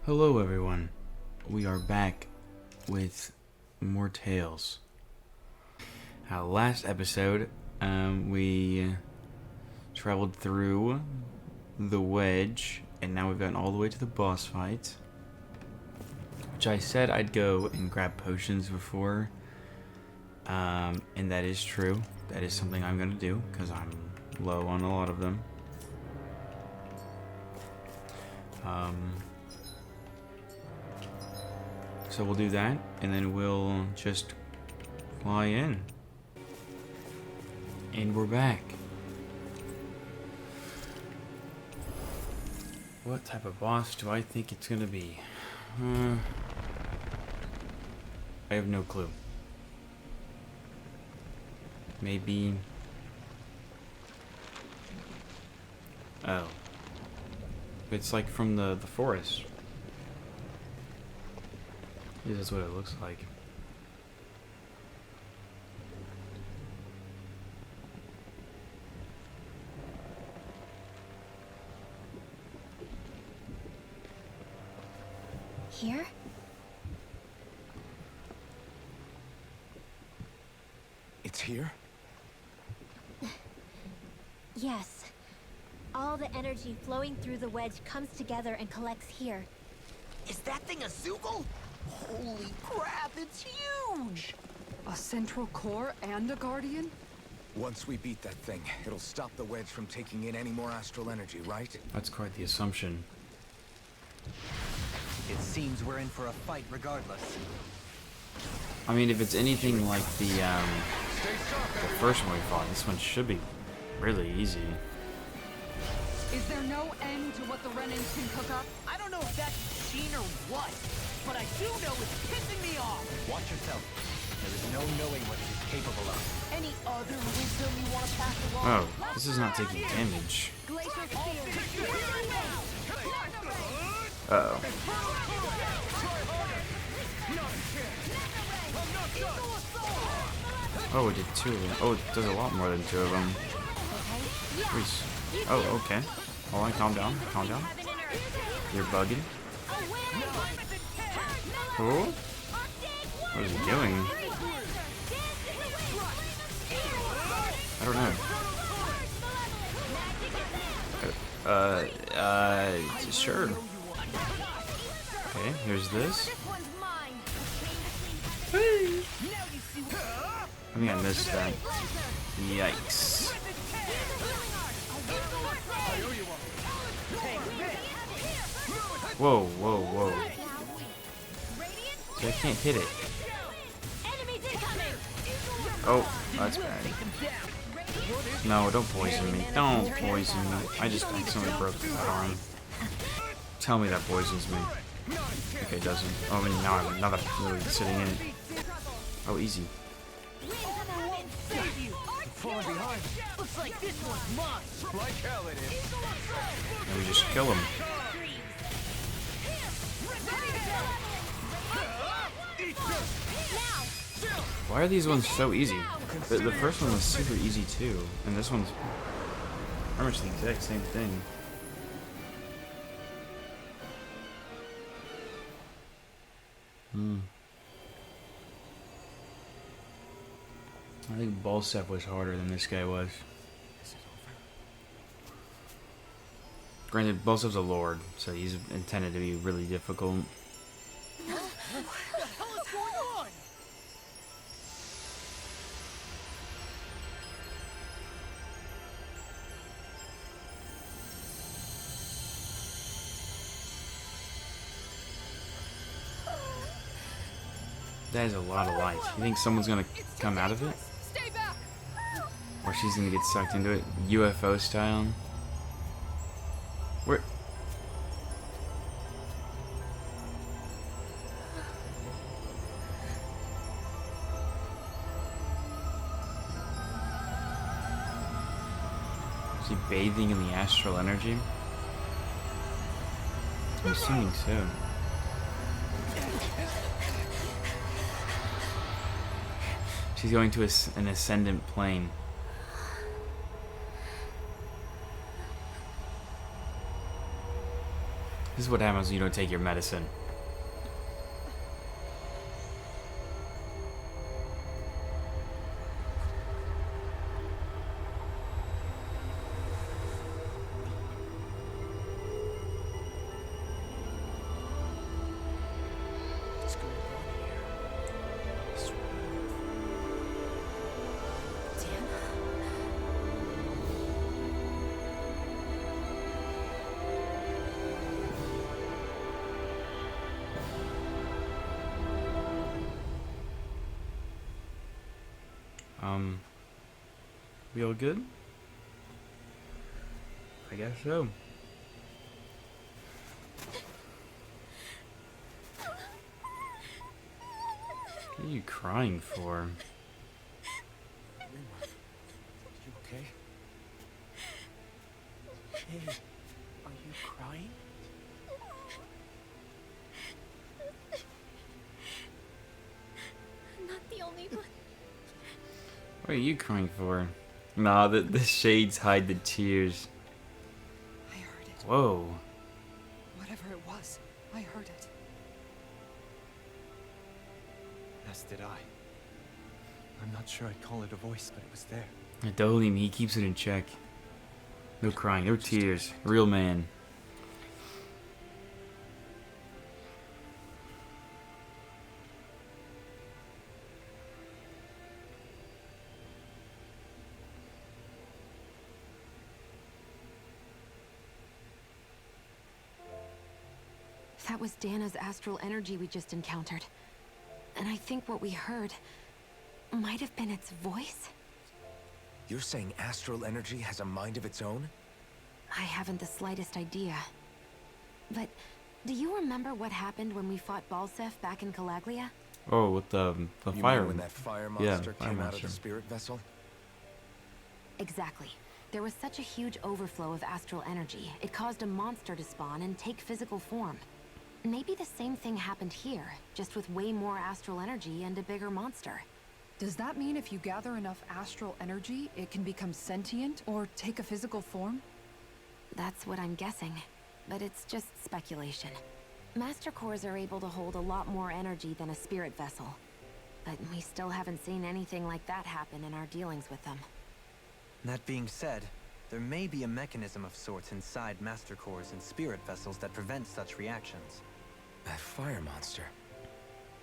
Hello everyone, we are back with more tales. Last episode, we traveled through the wedge, and now we've gotten all the way to the boss fight. Which I said I'd go and grab potions before, and that is true. That is something I'm going to do, because I'm low on a lot of them. So we'll do that, and then we'll just fly in. And we're back. What type of boss do I think it's gonna be? I have no clue. Maybe... Oh. It's like from the forest. Yeah, that's what it looks like. Here? It's here? Yes. All the energy flowing through the wedge comes together and collects here. Is that thing a Zoogle? Holy crap, it's huge! A central core and a guardian? Once we beat that thing, it'll stop the wedge from taking in any more astral energy, right? That's quite the assumption. It seems we're in for a fight regardless. I mean, if it's anything like the first one we fought, this one should be really easy. Is there no end to what the Renans can cook up? I don't know if that's machine or what, but I do know it's pissing me off! Watch yourself. There is no knowing what it is capable of. Any other wisdom you want to pass along? Oh, this is not taking damage. Uh-oh. Oh, it did two of them. Oh, it does a lot more than two of them. Jeez. Oh, okay. Hold on, calm down, calm down. You're bugging. Oh? What is he doing? I don't know. Sure. Okay, here's this. I think I missed that. Yikes. Whoa, whoa, whoa. I can't hit it. Oh, that's bad. No, don't poison me. Don't poison me. I just accidentally broke that arm. Tell me that poisons me. Okay, it doesn't. Oh, and now I have another literally sitting in it. Oh, easy. Falling behind. Looks like this one's mine. Like hell it is. And we just kill him. Why are these ones so easy? The first one was super easy too, and this one's pretty much the exact same thing. I think Balsef was harder than this guy was. Granted, Balsef's a lord, so he's intended to be really difficult. What the hell is going on? That is a lot of light. You think someone's gonna come out of it? Stay back! Or she's gonna get sucked into it? UFO style? Where? Is he bathing in the astral energy? I'm assuming so. She's going to an ascendant plane. This is what happens when you don't take your medicine. What's going on here? We all good? I guess so. What are you crying for? Rinwell, you okay? Hey, are you crying? I'm not the only one. What are you crying for? Nah, the shades hide the tears. I heard it. Whoa. Whatever it was, I heard it. As did I. I'm not sure I'd call it a voice, but it was there. I told him, he keeps it in check. No crying, no tears. Real man. That was Dana's astral energy we just encountered. And I think what we heard might have been its voice? You're saying astral energy has a mind of its own? I haven't the slightest idea. But do you remember what happened when we fought Balsef back in Calaglia? Oh, with the You fire. mean when that fire Yeah, monster fire came out monster. of the spirit vessel? Exactly. There was such a huge overflow of astral energy, it caused a monster to spawn and take physical form. Maybe the same thing happened here, just with way more astral energy and a bigger monster. Does that mean if you gather enough astral energy, it can become sentient or take a physical form? That's what I'm guessing, but it's just speculation. Master cores are able to hold a lot more energy than a spirit vessel, but we still haven't seen anything like that happen in our dealings with them. That being said, there may be a mechanism of sorts inside master cores and spirit vessels that prevent such reactions. That fire monster.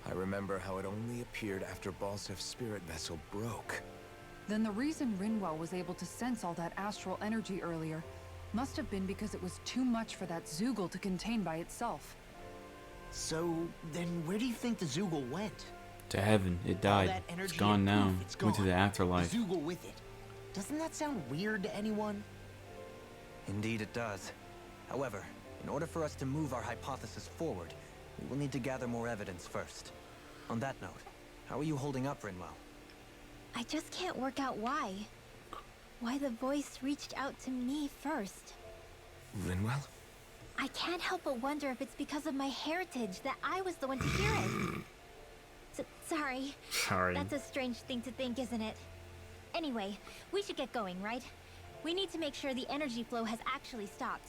I remember how it only appeared after Balsef's spirit vessel broke. Then the reason Rinwell was able to sense all that astral energy earlier must have been because it was too much for that Zoogle to contain by itself. So, then where do you think the Zoogle went? To heaven. It All died. that It's energy gone and now. poof, it's Went to the gone. afterlife. The Zoogle with it. Doesn't that sound weird to anyone? Indeed it does. However, in order for us to move our hypothesis forward, we will need to gather more evidence first. On that note, how are you holding up, Rinwell? I just can't work out why. Why the voice reached out to me first. Rinwell? I can't help but wonder if it's because of my heritage that I was the one to hear it. Sorry. Sorry. That's a strange thing to think, isn't it? Anyway, we should get going, right? We need to make sure the energy flow has actually stopped.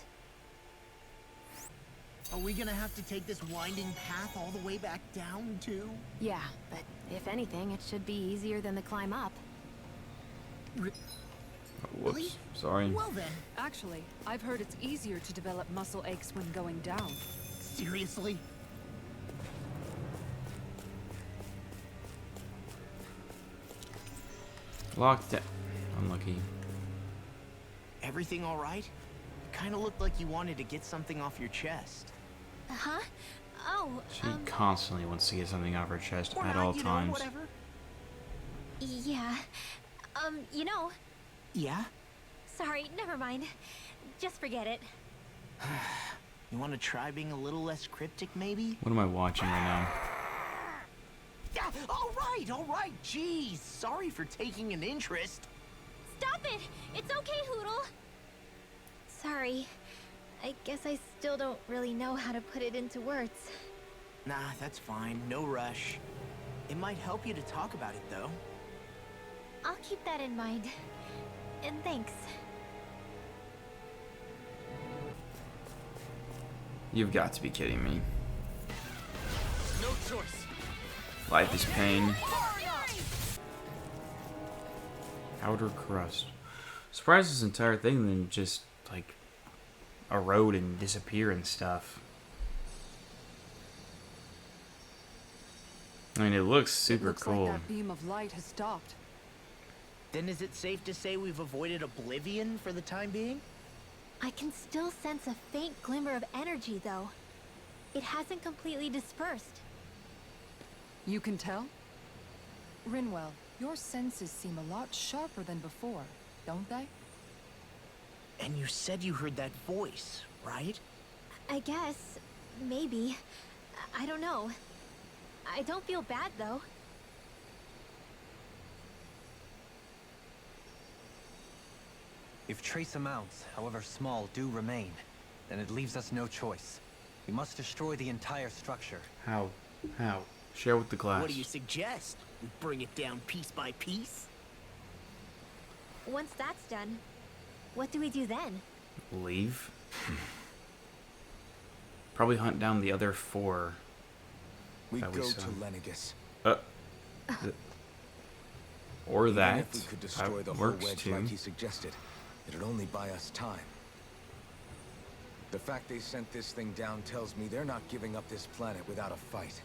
Are we gonna have to take this winding path all the way back down, too? Yeah, but if anything, it should be easier than the climb up. Whoops. Sorry. Well then, Actually, I've heard it's easier to develop muscle aches when going down. seriously? Locked it. Unlucky. Everything alright? It kinda looked like you wanted to get something off your chest. Huh? Oh, She constantly wants to get something off her chest Or at not, all you know, times. whatever. yeah. You know, Yeah? sorry, never mind. Just forget it. You wanna try being a little less cryptic, maybe? What am I watching right now? Yeah, alright, jeez. Sorry for taking an interest. Stop it! It's okay, Hoodle! Sorry. I guess I still don't really know how to put it into words. Nah, that's fine, no rush. It might help you to talk about it, though. I'll keep that in mind. And thanks. You've got to be kidding me. No choice. Life is pain. Outer crust. Surprised this entire thing didn't just, like, erode and disappear and stuff. I mean, it looks super cool. Like that beam of light has stopped. Then is it safe to say we've avoided oblivion for the time being? I can still sense a faint glimmer of energy, though. It hasn't completely dispersed. You can tell? Rinwell, your senses seem a lot sharper than before, don't they? And you said you heard that voice, right? I guess. Maybe. I don't know. I don't feel bad, though. If trace amounts, however small, do remain, then it leaves us no choice. We must destroy the entire structure. How? How? Share with the class. What do you suggest? We bring it down piece by piece? Once that's done, what do we do then? Leave? Probably hunt down the other 4. We That we go saw. to Lenegus. Or Even that. if we could destroy the That whole works wedge too. like he suggested, it'd only buy us time. The fact they sent this thing down tells me they're not giving up this planet without a fight.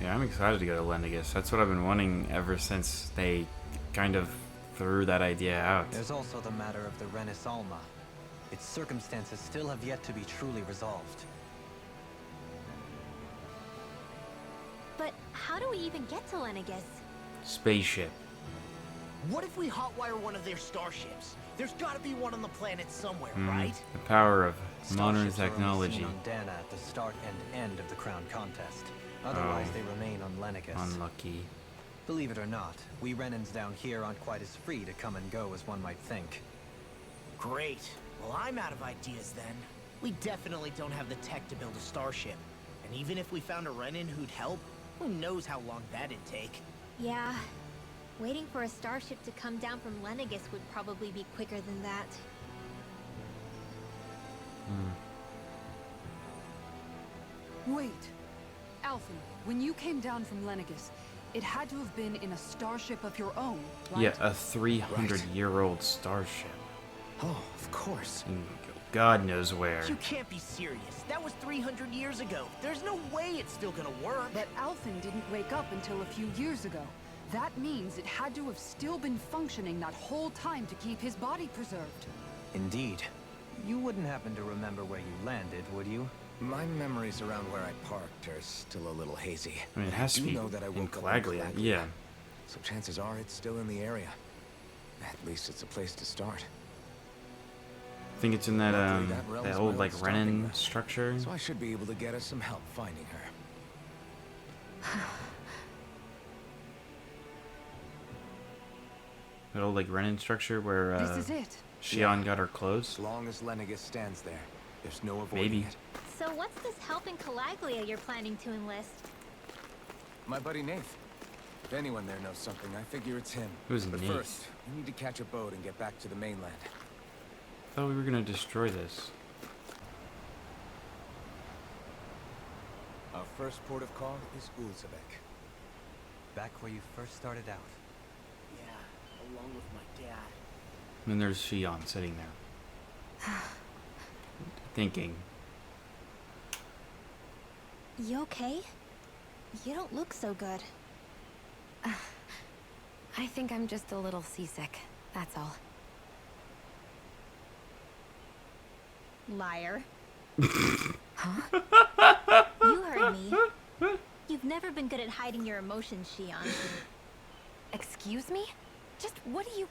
Yeah, I'm excited to go to Lendigus. That's what I've been wanting ever since they kind of threw that idea out. There's also the matter of the Renis Alma. Its circumstances still have yet to be truly resolved. But how do we even get to Lenegus? Spaceship. What if we hotwire one of their starships? There's gotta be one on the planet somewhere, Mm, right? The power of modern Starships are only technology. seen on Dana at the start and end of the Crown contest. Otherwise, Oh. they remain on Lenegus. Unlucky. Believe it or not, we Renans down here aren't quite as free to come and go as one might think. Great. Well, I'm out of ideas then. We definitely don't have the tech to build a starship. And even if we found a Renin who'd help, who knows how long that'd take. Yeah. Waiting for a starship to come down from Lenegus would probably be quicker than that. Wait. Alphen, when you came down from Lenegus, it had to have been in a starship of your own, right? Yeah, a 300-year-old starship. Oh, of course. In God knows where. You can't be serious. That was 300 years ago. There's no way it's still gonna work. But Alphen didn't wake up until a few years ago. That means it had to have still been functioning that whole time to keep his body preserved. Indeed. You wouldn't happen to remember where you landed, would you? My memories around where I parked are still a little hazy. I mean, it has to do be know that I in woke up in Calaglia. Calaglia. Yeah. So chances are it's still in the area. At least it's a place to start. I think it's in that Luckily, that realm's that my old own like stomping Renin ground. structure. So I should be able to get us some help finding her. That old like Renin structure where This is it. Shion got her clothes. As long as Lenegus stands there, there's no avoiding Maybe. it. So what's this help in Calaglia you're planning to enlist? My buddy Nath. If anyone there knows something, I figure it's him. Who's But Nath? first, we need to catch a boat and get back to the mainland. I thought we were gonna destroy this. Our first port of call is Ulzabek. Back where you first started out. Yeah, along with my dad. And then there's Shion sitting there. Thinking. You okay? You don't look so good. I think I'm just a little seasick, that's all. Liar. Huh? You heard me. You've never been good at hiding your emotions, Shion. Excuse me? Just what do you...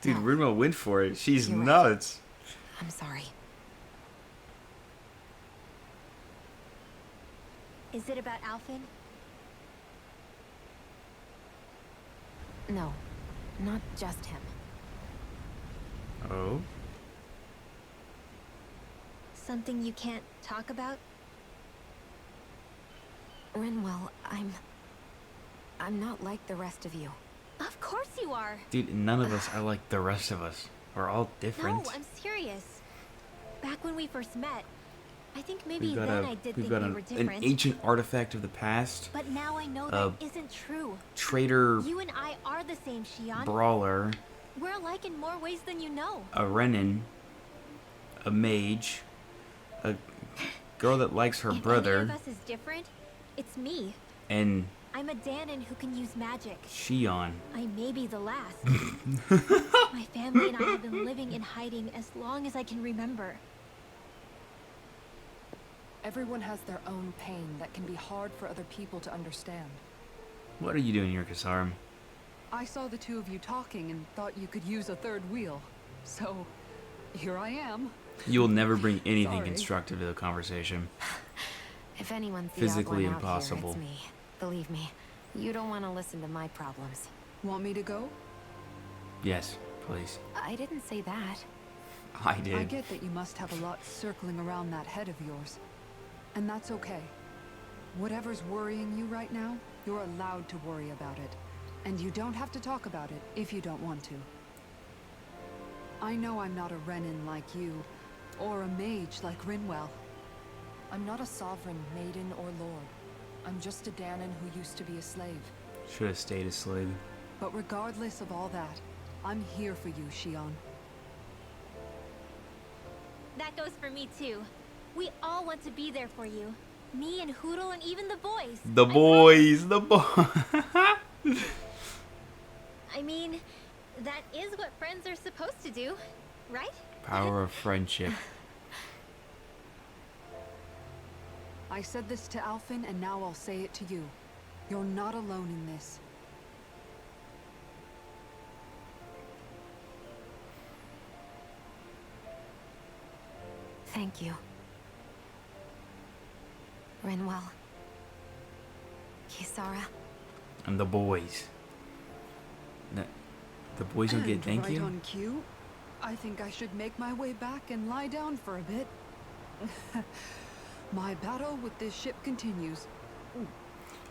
Dude, No. Rinwell went for it. She's You're right. nuts. I'm sorry. Is it about Alphen? No, not just him. Oh? Something you can't talk about? Rinwell, I'm not like the rest of you. Of course you are. Dude, none of us are like the rest of us. are all different. No, I'm serious. Back when we first met, I think maybe We've got then I did think we were an different. ancient artifact of the past. But now I know that isn't true. Traitor You and I are the same, Shion. brawler. We're alike in more ways than you know. A Renin. A mage. A girl that likes her brother. If any of us is different, it's me. And I'm a Danon who can use magic. Shion. I may be the last. My family and I have been living in hiding as long as I can remember. Everyone has their own pain that can be hard for other people to understand. What are you doing here, Kasarum? I saw the two of you talking and thought you could use a third wheel. So, here I am. You will never bring anything Sorry. constructive to the conversation. If anyone's the Physically odd one impossible. out here, it's me. Believe me, you don't want to listen to my problems. Want me to go? Yes, please. I didn't say that. I did. I get that you must have a lot circling around that head of yours. And that's okay. Whatever's worrying you right now, you're allowed to worry about it. And you don't have to talk about it if you don't want to. I know I'm not a Renin like you, or a mage like Rinwell. I'm not a sovereign, maiden, or lord. I'm just a Danon who used to be a slave. Should have stayed a slave. But regardless of all that, I'm here for you, Shion. That goes for me too. We all want to be there for you. Me and Hoodle and even the boys. The boys! The boys! I mean, that is what friends are supposed to do, right? Power of friendship. I said this to Alphen, and now I'll say it to you. You're not alone in this. Thank you. Rinwell. Kisara. And the boys. The boys don't get thank right you? on cue. I think I should make my way back and lie down for a bit. My battle with this ship continues.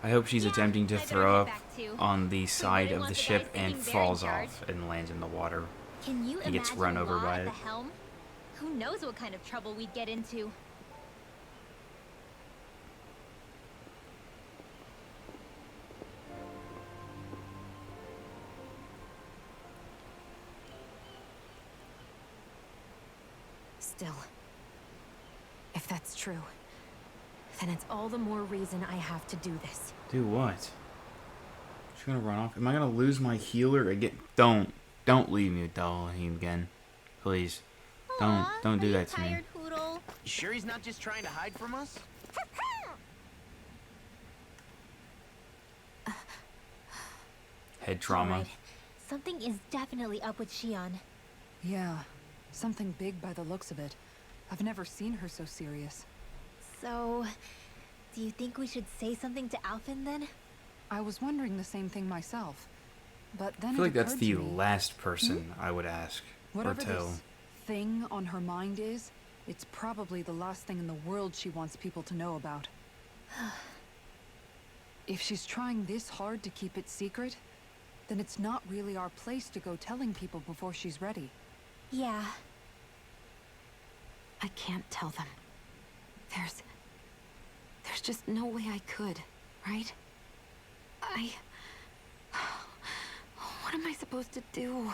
I hope she's Yeah, attempting to I better throw head up back too. on the side really of want the the ship guy and sitting there falls in charge. off and lands in the water. Can you He gets imagine run over Law by at it. the helm? Who knows what kind of trouble we'd get into? Still, if that's true, then it's all the more reason I have to do this. Do what? She's gonna run off. Am I gonna lose my healer again? Don't leave me with Dalahim again. Please. Aw, Don't do are you that to me. tired, Hoodle? You sure he's not just trying to hide from us? Head trauma. Alright. Something is definitely up with Shion. Yeah, something big by the looks of it. I've never seen her so serious. So, do you think we should say something to Alphen then? I was wondering the same thing myself. But then I feel it like that's occurred the to me, last person I would ask whatever or tell. this thing on her mind is, it's probably the last thing in the world she wants people to know about. If she's trying this hard to keep it secret, then it's not really our place to go telling people before she's ready. Yeah. I can't tell them. There's just no way I could, right? What am I supposed to do?